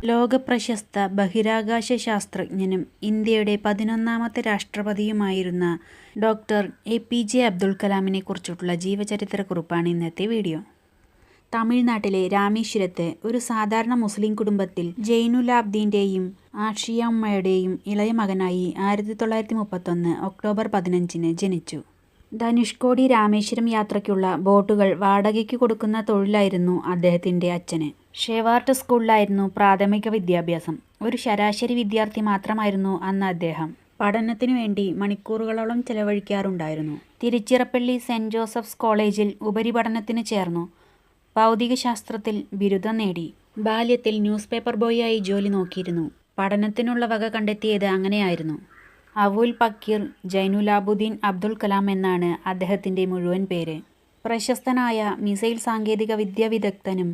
ലോകപ്രശസ്ത ബഹിരാകാശ ശാസ്ത്രജ്ഞനും ഇന്ത്യയുടെ 11ാമത്തെ രാഷ്ട്രപതിയുമായിരുന്ന ഡോക്ടർ എ.പി.ജെ. അബ്ദുൽ കലാമിനെ കുറിച്ചുള്ള ജീവചരിത്രക്കുറിപ്പാണ് ഇന്നത്തെ വീഡിയോ. തമിഴ്നാട്ടിലെ രാമേശ്വരത്ത് ഒരു സാധാരണ മുസ്ലിം കുടുംബത്തിൽ ജൈനുലാബ്ദീൻ്റെയും ആഷിയമ്മയുടെയും ഇളയ മകനായി 1931 ഒക്ടോബർ 15 ജനിച്ചു. ധനുഷ്കോടി രാമേശ്വരം യാത്രയ്ക്കുള്ള ബോട്ടുകൾ വാടകയ്ക്ക് കൊടുക്കുന്ന തൊഴിലായിരുന്നു അദ്ദേഹത്തിൻ്റെ അച്ഛന്. ഷെവാർട്ട് സ്കൂളിലായിരുന്നു പ്രാഥമിക വിദ്യാഭ്യാസം. ഒരു ശരാശരി വിദ്യാർത്ഥി മാത്രമായിരുന്നു അന്ന് അദ്ദേഹം. പഠനത്തിനു വേണ്ടി മണിക്കൂറുകളോളം ചെലവഴിക്കാറുണ്ടായിരുന്നു. തിരുച്ചിറപ്പള്ളി സെൻറ് ജോസഫ്സ് കോളേജിൽ ഉപരിപഠനത്തിന് ചേർന്നു. ഭൗതികശാസ്ത്രത്തിൽ ബിരുദം നേടി. ബാല്യത്തിൽ ന്യൂസ് പേപ്പർ ബോയിയായി ജോലി നോക്കിയിരുന്നു. പഠനത്തിനുള്ള വക കണ്ടെത്തിയത് അങ്ങനെയായിരുന്നു. അവുൽ പക്കീർ ജൈനുലാബുദ്ദീൻ അബ്ദുൽ കലാം എന്നാണ് അദ്ദേഹത്തിൻ്റെ മുഴുവൻ പേര്. പ്രശസ്തനായ മിസൈൽ സാങ്കേതിക വിദ്യാ വിദഗ്ധനും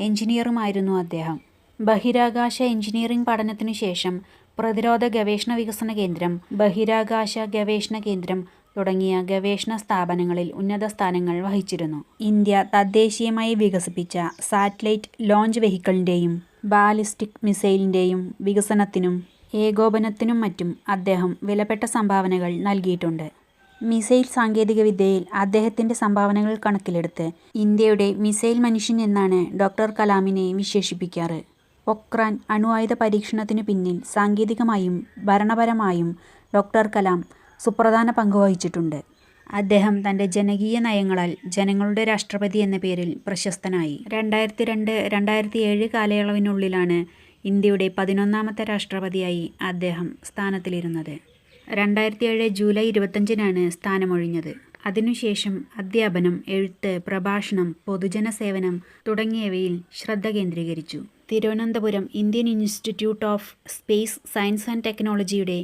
എഞ്ചിനീയറുമായിരുന്നു അദ്ദേഹം. ബഹിരാകാശ എഞ്ചിനീയറിംഗ് പഠനത്തിനു ശേഷം പ്രതിരോധ ഗവേഷണ വികസന കേന്ദ്രം, ബഹിരാകാശ ഗവേഷണ കേന്ദ്രം തുടങ്ങിയ ഗവേഷണ സ്ഥാപനങ്ങളിൽ ഉന്നത സ്ഥാനങ്ങൾ വഹിച്ചിരുന്നു. ഇന്ത്യ തദ്ദേശീയമായി വികസിപ്പിച്ച സാറ്റലൈറ്റ് ലോഞ്ച് വെഹിക്കിളിൻ്റെയും ബാലിസ്റ്റിക് മിസൈലിൻ്റെയും വികസനത്തിനും ഏകോപനത്തിനും മറ്റും അദ്ദേഹം വിലപ്പെട്ട സംഭാവനകൾ നൽകിയിട്ടുണ്ട്. മിസൈൽ സാങ്കേതികവിദ്യയിൽ അദ്ദേഹത്തിൻ്റെ സംഭാവനകൾ കണക്കിലെടുത്ത് ഇന്ത്യയുടെ മിസൈൽ മനുഷ്യൻ എന്നാണ് ഡോക്ടർ കലാമിനെ വിശേഷിപ്പിക്കാറ്. പൊക്രാൻ അണുആയുധ പരീക്ഷണത്തിനു പിന്നിൽ സാങ്കേതികമായും ഭരണപരമായും ഡോക്ടർ കലാം സുപ്രധാന പങ്ക് വഹിച്ചിട്ടുണ്ട്. അദ്ദേഹം തൻ്റെ ജനകീയ നയങ്ങളാൽ ജനങ്ങളുടെ രാഷ്ട്രപതി എന്ന പേരിൽ പ്രശസ്തനായി. 2002-2007 കാലയളവിനുള്ളിലാണ് ഇന്ത്യയുടെ 11ാമത്തെ രാഷ്ട്രപതിയായി അദ്ദേഹം സ്ഥാനത്തിലിരുന്നത്. 2007 ജൂലൈ 25-നാണ് സ്ഥാനമൊഴിഞ്ഞത്. അതിനുശേഷം അധ്യാപനം, എഴുത്ത്, പ്രഭാഷണം, പൊതുജന സേവനം തുടങ്ങിയവയിൽ ശ്രദ്ധ കേന്ദ്രീകരിച്ചു. Thiruvananthapuram Indian institute of space science and ടെക്നോളജിയുടെ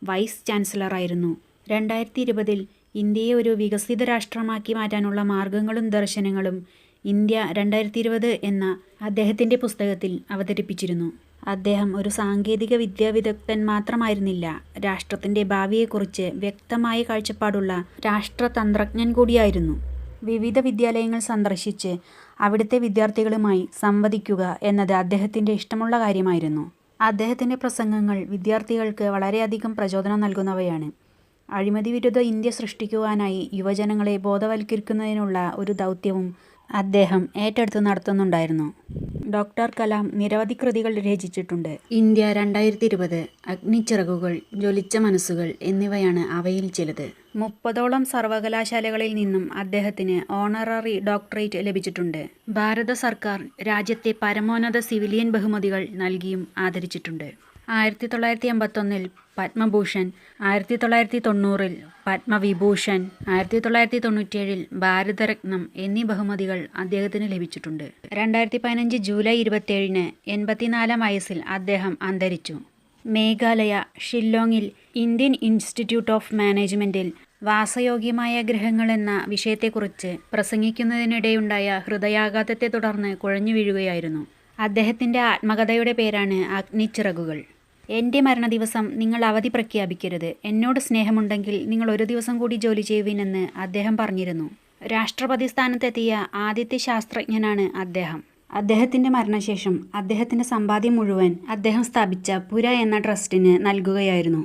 വൈസ് ചാൻസലറായിരുന്നു. 2020 ഇന്ത്യയെ ഒരു വികസിത രാഷ്ട്രമാക്കി മാറ്റാനുള്ള മാർഗങ്ങളും ദർശനങ്ങളും ഇന്ത്യ 2020 എന്ന അദ്ദേഹത്തിൻ്റെ പുസ്തകത്തിൽ അവതരിപ്പിച്ചിരുന്നു. അദ്ദേഹം ഒരു സാങ്കേതിക വിദ്യാ വിദഗ്ധൻ മാത്രമായിരുന്നില്ല, രാഷ്ട്രത്തിൻ്റെ ഭാവിയെക്കുറിച്ച് വ്യക്തമായ കാഴ്ചപ്പാടുള്ള രാഷ്ട്രതന്ത്രജ്ഞൻ കൂടിയായിരുന്നു. വിവിധ വിദ്യാലയങ്ങൾ സന്ദർശിച്ച് അവിടുത്തെ വിദ്യാർത്ഥികളുമായി സംവദിക്കുക എന്നത് അദ്ദേഹത്തിൻ്റെ ഇഷ്ടമുള്ള കാര്യമായിരുന്നു. അദ്ദേഹത്തിൻ്റെ പ്രസംഗങ്ങൾ വിദ്യാർത്ഥികൾക്ക് വളരെയധികം പ്രചോദനം നൽകുന്നവയാണ്. അഴിമതി വിരുദ്ധ ഇന്ത്യ സൃഷ്ടിക്കുവാനായി യുവജനങ്ങളെ ബോധവൽക്കരിക്കുന്നതിനുള്ള ഒരു ദൗത്യവും അദ്ദേഹം ഏറ്റെടുത്ത് നടത്തുന്നുണ്ടായിരുന്നു. ഡോക്ടർ കലാം നിരവധി കൃതികൾ രചിച്ചിട്ടുണ്ട്. ഇന്ത്യ 2020, അഗ്നിച്ചിറകുകൾ, ജ്വലിച്ച മനസ്സുകൾ എന്നിവയാണ് അവയിൽ ചിലത്. 30ഓളം സർവകലാശാലകളിൽ നിന്നും അദ്ദേഹത്തിന് ഓണററി ഡോക്ടറേറ്റ് ലഭിച്ചിട്ടുണ്ട്. ഭാരത സർക്കാർ രാജ്യത്തെ പരമോന്നത സിവിലിയൻ ബഹുമതികൾ നൽകിയും ആദരിച്ചിട്ടുണ്ട്. 1981 പത്മഭൂഷൺ, 1990 പത്മവിഭൂഷൺ, 1997 ഭാരതരത്നം എന്നീ ബഹുമതികൾ അദ്ദേഹത്തിന് ലഭിച്ചിട്ടുണ്ട്. 2015 ജൂലൈ 27-ന് 84-ാം വയസ്സിൽ അദ്ദേഹം അന്തരിച്ചു. മേഘാലയ ഷില്ലോങ്ങിൽ ഇന്ത്യൻ ഇൻസ്റ്റിറ്റ്യൂട്ട് ഓഫ് മാനേജ്മെൻറ്റിൽ വാസയോഗ്യമായ ഗ്രഹങ്ങൾ എന്ന വിഷയത്തെക്കുറിച്ച് പ്രസംഗിക്കുന്നതിനിടെയുണ്ടായ ഹൃദയാഘാതത്തെ തുടർന്ന് കുഴഞ്ഞു വീഴുകയായിരുന്നു. അദ്ദേഹത്തിൻ്റെ ആത്മകഥയുടെ പേരാണ് അഗ്നിച്ചിറകുകൾ. എൻ്റെ മരണദിവസം നിങ്ങൾ അവധി പ്രഖ്യാപിക്കരുത്. എന്നോട് സ്നേഹമുണ്ടെങ്കിൽ നിങ്ങൾ ഒരു ദിവസം കൂടി ജോലി ചെയ്യുവിനെന്ന് അദ്ദേഹം പറഞ്ഞിരുന്നു. രാഷ്ട്രപതി സ്ഥാനത്തെത്തിയ ആദ്യത്തെ ശാസ്ത്രജ്ഞനാണ് അദ്ദേഹം. അദ്ദേഹത്തിൻ്റെ മരണശേഷം അദ്ദേഹത്തിൻ്റെ സമ്പാദ്യം മുഴുവൻ അദ്ദേഹം സ്ഥാപിച്ച പുര എന്ന ട്രസ്റ്റിന് നൽകുകയായിരുന്നു.